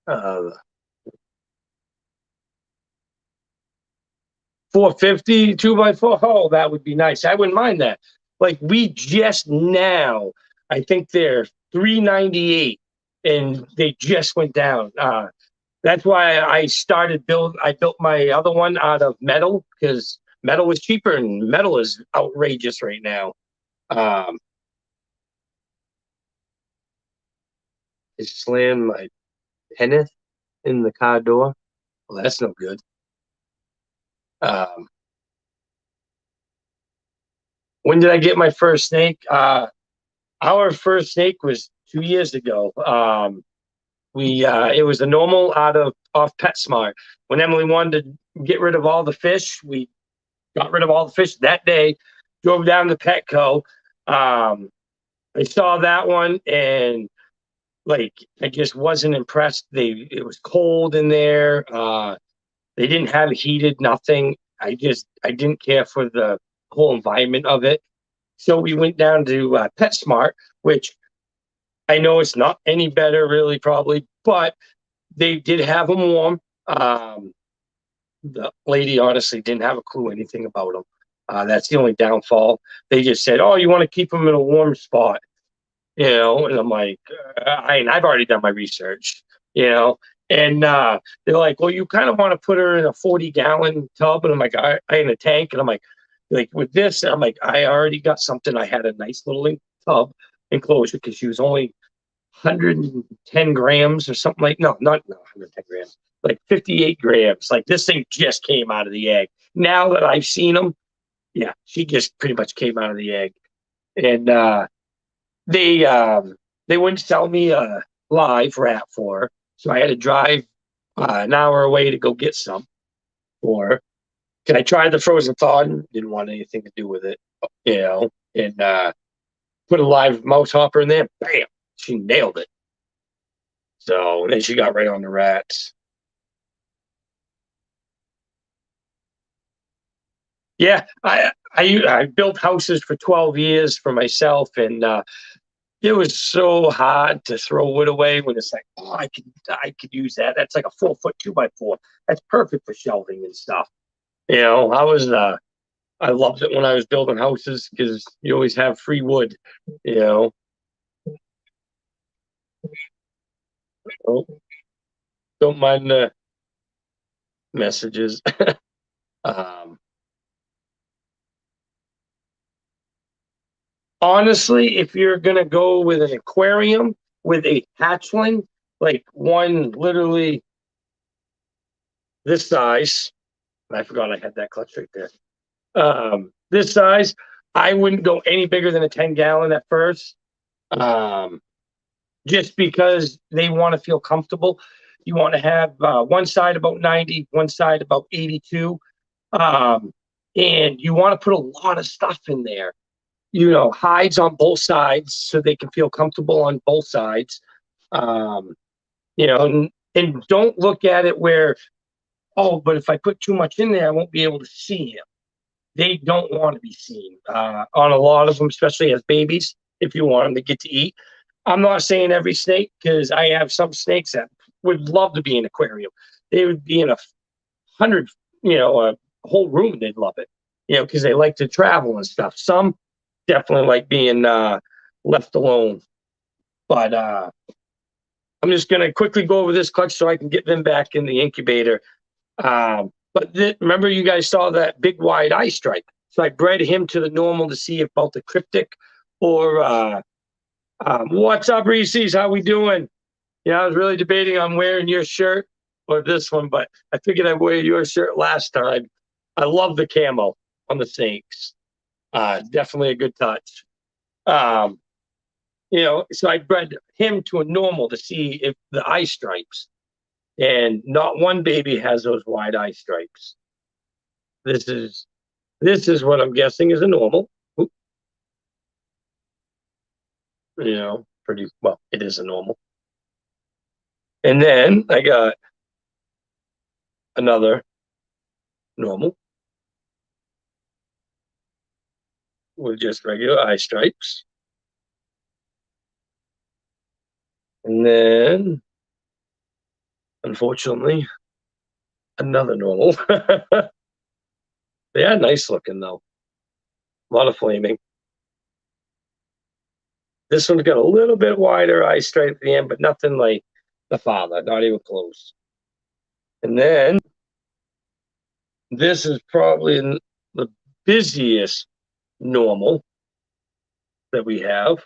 uh, 450 2x4. Oh, that would be nice. I wouldn't mind that. Like we just now, I think they're 398, and they just went down. That's why I built my other one out of metal because metal was cheaper and metal is outrageous right now. Um, I slammed my pennant in the car door. Well, that's no good. Um, when did I get my first snake? Our first snake was 2 years ago. It was a normal off PetSmart. When Emily wanted to get rid of all the fish, we got rid of all the fish that day. Drove down to Petco. I saw that one and like I just wasn't impressed. It was cold in there. They didn't have it heated, nothing. I didn't care for the whole environment of it. So we went down to PetSmart, which I know it's not any better, really, probably, but they did have them warm. The lady honestly didn't have a clue anything about them. That's the only downfall. They just said, "Oh, you want to keep them in a warm spot," And I'm like, I've already done my research, And they're like, "Well, you kind of want to put her in a 40-gallon tub," and I'm like, "I in a tank," and I'm like with this, I'm like, I already got something. I had a nice little tub enclosure because she was only 110 grams or something like, no, not 110 grams, like 58 grams. Like this thing just came out of the egg. Now that I've seen them, yeah, she just pretty much came out of the egg. And they they wouldn't sell me a live rat for her, so I had to drive an hour away to go get some for her. Can I try the frozen thawed? Didn't want anything to do with it, you know. And put a live mouse hopper in there. Bam, she nailed it. So then she got right on the rats. Yeah, I built houses for 12 years for myself, and it was so hard to throw wood away when it's like, oh, I could use that. That's like a 4 foot 2x4. That's perfect for shelving and stuff. You know, I loved it when I was building houses because you always have free wood. You know, oh, don't mind the messages. um, Honestly, if you're gonna go with an aquarium with a hatchling, like one literally this size, I forgot I had that clutch right there. This size, I wouldn't go any bigger than a 10 gallon at first. Um, just because they want to feel comfortable. You want to have one side about 90, one side about 82. Um, and you want to put a lot of stuff in there. You know, hides on both sides so they can feel comfortable on both sides. Um, you know, and don't look at it where, oh, but if I put too much in there, I won't be able to see him. They don't want to be seen on a lot of them, especially as babies, if you want them to get to eat. I'm not saying every snake because I have some snakes that would love to be in an aquarium. They would be in a 100, a whole room. They'd love it, because they like to travel and stuff. Some definitely like being left alone. But I'm just going to quickly go over this clutch so I can get them back in the incubator. But remember, you guys saw that big wide eye stripe. So I bred him to the normal to see if both the cryptic or what's up, Reese's? How we doing? Yeah, I was really debating on wearing your shirt or this one, but I figured I'd wear your shirt last time. I love the camo on the snakes. Definitely a good touch. Um, so I bred him to a normal to see if the eye stripes. And not one baby has those wide eye stripes. This is what I'm guessing is a normal. Oop. Pretty well. It is a normal. And then I got another normal with just regular eye stripes. And then, unfortunately, another normal. They are nice looking though. A lot of flaming. This one's got a little bit wider eye stripe at the end, but nothing like the father, not even close. And then this is probably the busiest normal that we have.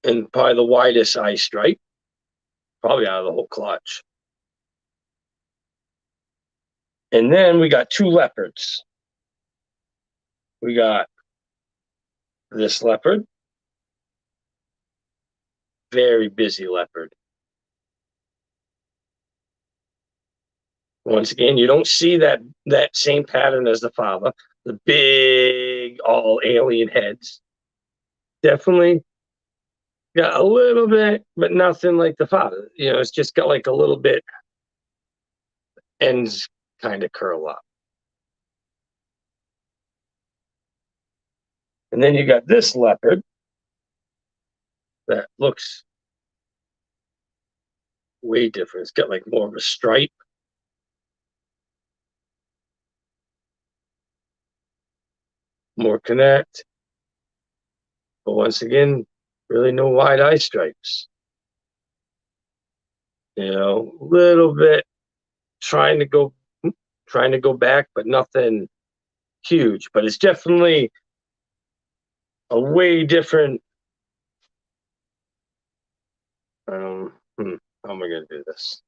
And probably the widest eye stripe, probably out of the whole clutch. And then we got two leopards. We got this leopard, very busy leopard. Once again, you don't see that same pattern as the father, the big, all alien heads. Definitely got a little bit, but nothing like the father. It's just got like a little bit, ends kind of curl up. And then you got this leopard that looks way different. It's got like more of a stripe. More connect. But once again, really no wide eye stripes. A little bit trying to go trying to go back, but nothing huge. But it's definitely a way different. How am I gonna do this?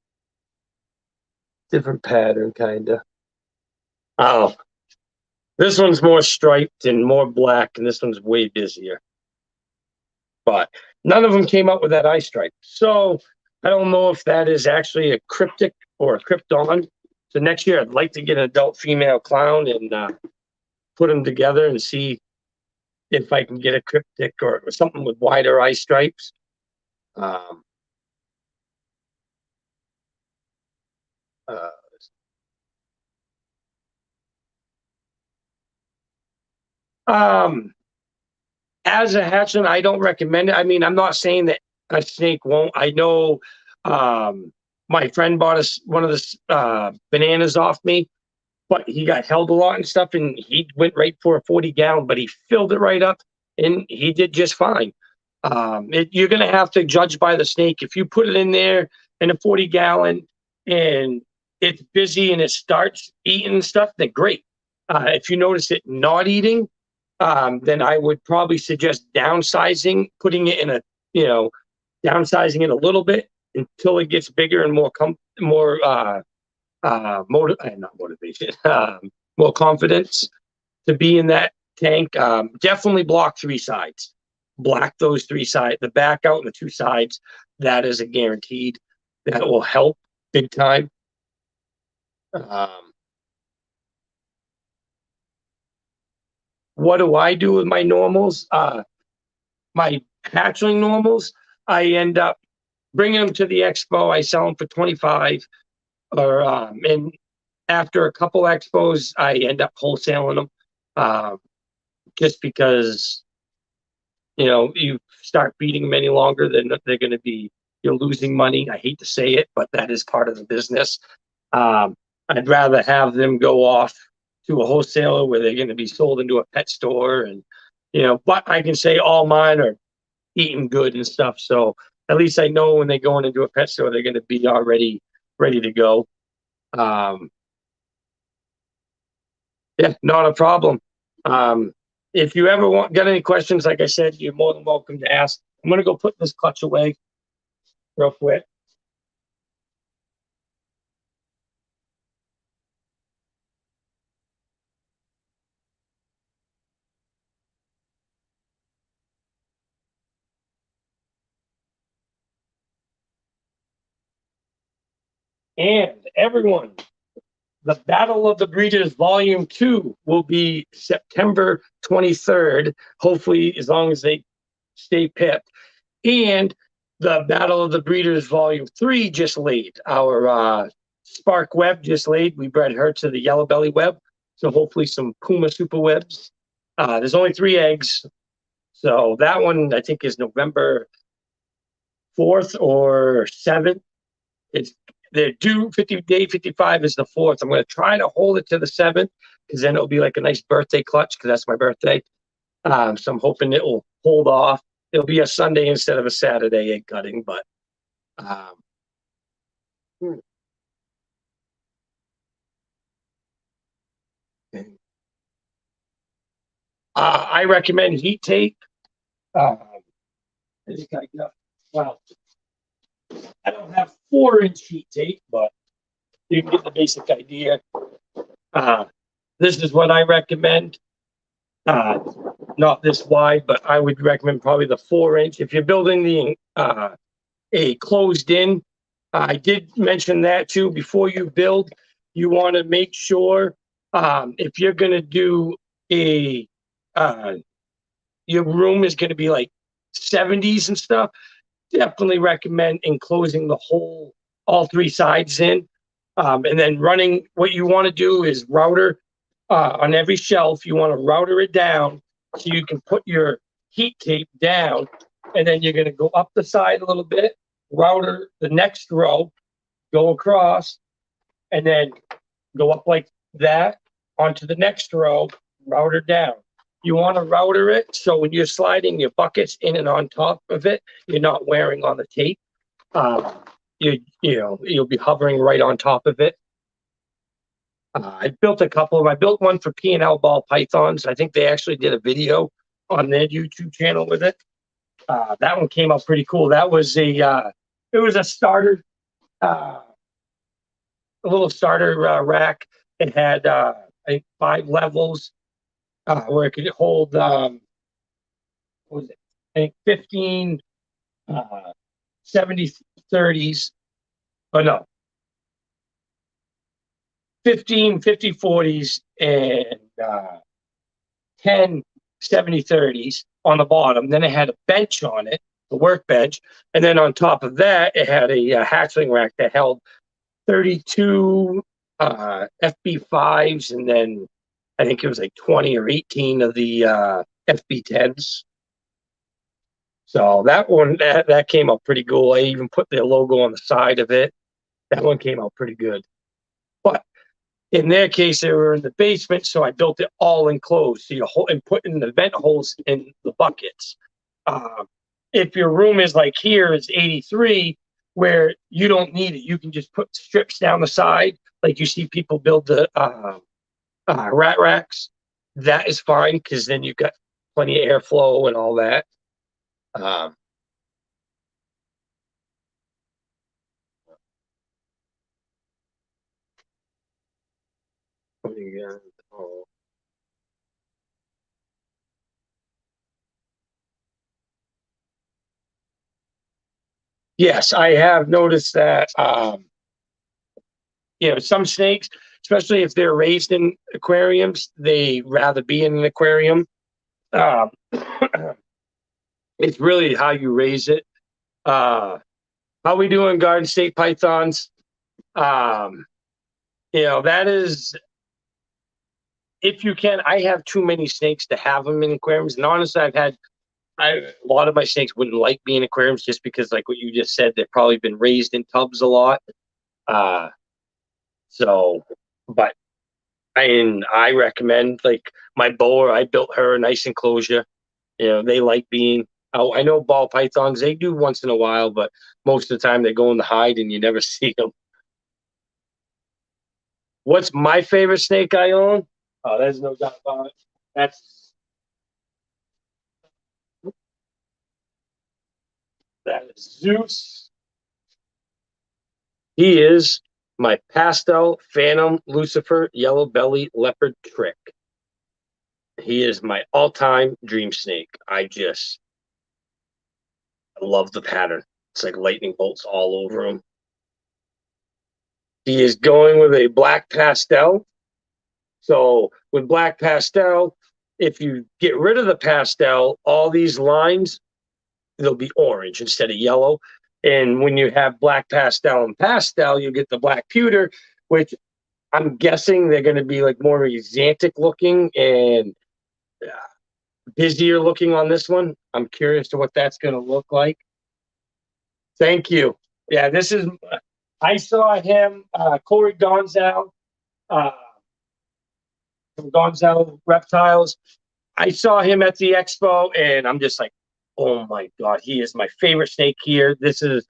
Different pattern, kind of. Oh, this one's more striped and more black, and this one's way busier. But none of them came up with that eye stripe. So I don't know if that is actually a cryptic or a krypton. So next year, I'd like to get an adult female clown and put them together and see if I can get a cryptic or something with wider eye stripes. Um, uh, um, as a hatchling, I don't recommend it. I mean, I'm not saying that a snake won't. I know my friend bought us one of the bananas off me, but he got held a lot and stuff, and he went right for a 40-gallon, but he filled it right up, and he did just fine. You're going to have to judge by the snake. If you put it in there in a 40-gallon and it's busy and it starts eating stuff, then great. If you notice it not eating, then I would probably suggest downsizing, putting it in a, downsizing it a little bit until it gets bigger and not motivation, more confidence to be in that tank. Definitely block 3 sides. Black those 3 sides, the back out and the 2 sides. That is a guaranteed. That will help big time. What do I do with my normals? My hatchling normals, I end up bringing them to the expo. I sell them for 25, and after a couple expos, I end up wholesaling them, just because you start feeding them any longer, then they're going to be you're losing money. I hate to say it, but that is part of the business. I'd rather have them go off to a wholesaler where they're going to be sold into a pet store, and but I can say all mine are eating good and stuff. So at least I know when they're going into a pet store, they're going to be already ready to go. Yeah, not a problem. If you ever got any questions, like I said, you're more than welcome to ask. I'm going to go put this clutch away real quick. And everyone, the Battle of the Breeders Volume 2 will be September 23rd, hopefully, as long as they stay pipped. And the Battle of the Breeders Volume 3 just laid. Our Spark Web just laid. We bred her to the Yellow Belly Web. So hopefully some Puma Super Webs. There's only 3 eggs. So that one, I think, is November 4th or 7th. They're due day 55 is the 4th. I'm going to try to hold it to the 7th because then it'll be like a nice birthday clutch because that's my birthday. So I'm hoping it will hold off. It'll be a Sunday instead of a Saturday egg cutting, but I recommend heat tape. I think I got, well, I don't have 4-inch heat tape, but you can get the basic idea. This is what I recommend. Not this wide, but I would recommend probably the 4-inch. If you're building a closed in, I did mention that too. Before you build, you want to make sure if you're going to do your room is going to be like 70s and stuff, definitely recommend enclosing all 3 sides in. And then running, what you want to do is router on every shelf. You want to router it down so you can put your heat tape down, and then you're going to go up the side a little bit, router the next row, go across, and then go up like that onto the next row, router down. You want to router it so when you're sliding your buckets in and on top of it, you're not wearing on the tape. You'll be hovering right on top of it. I built a couple of them. I built one for P&L ball pythons. I think they actually did a video on their YouTube channel with it. That one came out pretty cool. That was it was a starter, a little starter rack. It had, I think, 5 levels where it could hold, what was it? I think 15 70 30s. Oh, no, 15 50 40s and 10 70 30s on the bottom. Then it had a bench on it, the workbench. And then on top of that, it had a hatchling rack that held 32 FB5s, and then I think it was like 20 or 18 of the FB10s. So that one, that came out pretty cool. I even put the logo on the side of it. That one came out pretty good. But in their case, they were in the basement, so I built it all enclosed. So and put in the vent holes in the buckets. If your room is like here, it's 83, where you don't need it. You can just put strips down the side, like you see people build the rat racks. That is fine because then you've got plenty of airflow and all that. Yes, I have noticed that. Some snakes, especially if they're raised in aquariums, they rather be in an aquarium. Um, it's really how you raise it. How we doing, garden state pythons? That is, if you can. I have too many snakes to have them in aquariums, and honestly, a lot of my snakes wouldn't like being in aquariums just because, like what you just said, they've probably been raised in tubs a lot. So, but I recommend, like, my boa. I built her a nice enclosure. They like being out. I know ball pythons, they do once in a while, but most of the time they go in the hide and you never see them. What's my favorite snake I own? Oh, there's no doubt about it. That is Zeus. He is my pastel phantom Lucifer yellow belly leopard trick. He is my all-time dream snake. I love the pattern. It's like lightning bolts all over him. He is going with a black pastel. So with black pastel, if you get rid of the pastel, all these lines, they'll be orange instead of yellow. And when you have black pastel and pastel, you get the black pewter, which I'm guessing they're going to be like more exantic looking and busier looking on this one. I'm curious to what that's going to look like. Thank you. Yeah, I saw him, Corey Gonzal, from Gonzal Reptiles. I saw him at the expo, and I'm just like, oh my God, he is my favorite snake here. This is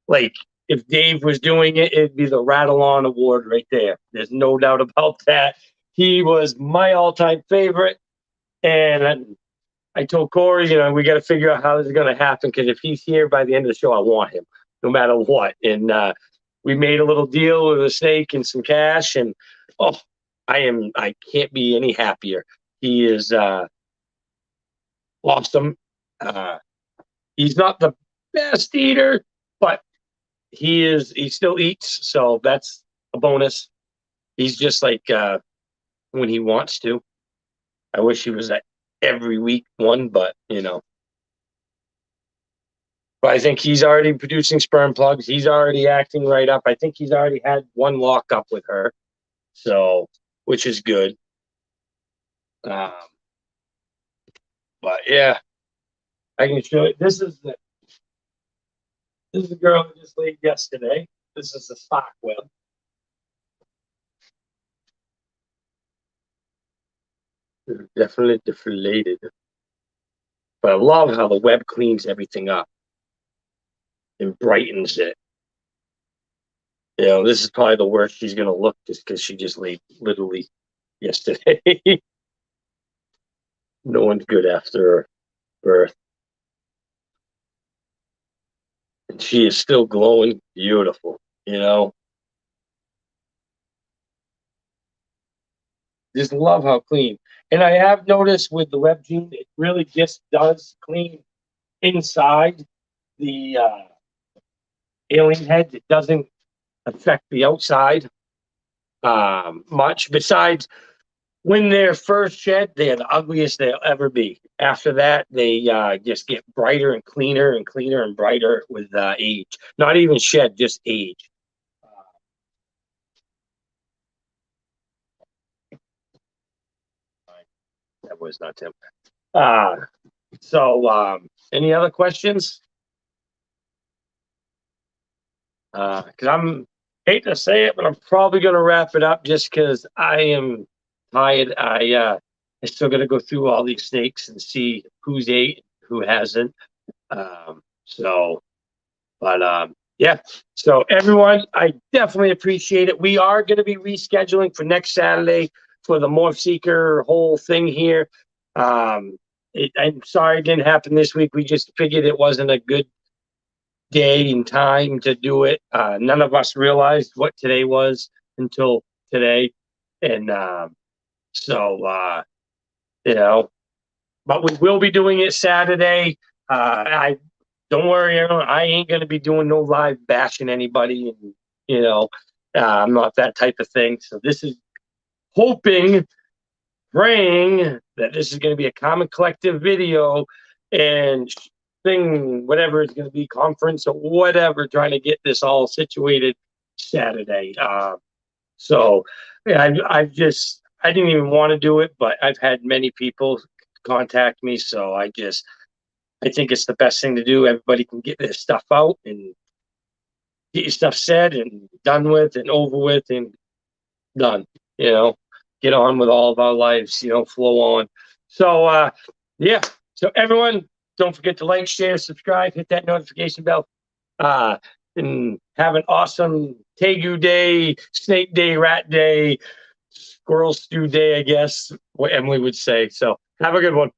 like, if Dave was doing it, it'd be the Rattle On Award right there. There's no doubt about that. He was my all-time favorite. And I told Corey, we got to figure out how this is going to happen, because if he's here by the end of the show, I want him no matter what. And we made a little deal with a snake and some cash, and I can't be any happier. He is awesome. He's not the best eater, but he still eats, so that's a bonus. He's just like when he wants to. I wish he was at every week one, but But I think he's already producing sperm plugs. He's already acting right up. I think he's already had one lock up with her, so, which is good. But yeah, I can show it. This is the girl who just laid yesterday. This is the stock web. They're definitely deflated. But I love how the web cleans everything up and brightens it. You know, this is probably the worst she's gonna look just because she just laid literally yesterday. No one's good after her birth. And she is still glowing beautiful, you know. Just love how clean. And I have noticed with the web gene, it really just does clean inside the alien heads. It doesn't affect the outside much. Besides, when they're first shed, they're the ugliest they'll ever be. After that, they just get brighter and cleaner and cleaner and brighter with age. Not even shed, just age. That was not Tim. Any other questions? Because I'm hate to say it, but I'm probably going to wrap it up just because I am tired. I still got to go through all these snakes and see who's ate, who hasn't. Um, so, yeah. So everyone, I definitely appreciate it. We are going to be rescheduling for next Saturday for the Morph Seeker whole thing here. I'm sorry it didn't happen this week. We just figured it wasn't a good day and time to do it. None of us realized what today was until today. And you know, but we will be doing it Saturday. I don't worry, everyone. I ain't gonna be doing no live bashing anybody, and you know, I'm not that type of thing. So this is hoping, praying that this is gonna be a common collective video and thing, whatever it's gonna be, conference or whatever, trying to get this all situated Saturday. So yeah, I didn't even want to do it, but I've had many people contact me, so I think it's the best thing to do. Everybody can get their stuff out and get your stuff said and done with and over with and done. You know, get on with all of our lives. You know, flow on. So yeah. So everyone, don't forget to like, share, subscribe, hit that notification bell. And have an awesome Tegu Day, Snake Day, Rat Day, Squirrel Stew Day, I guess, what Emily would say. So have a good one.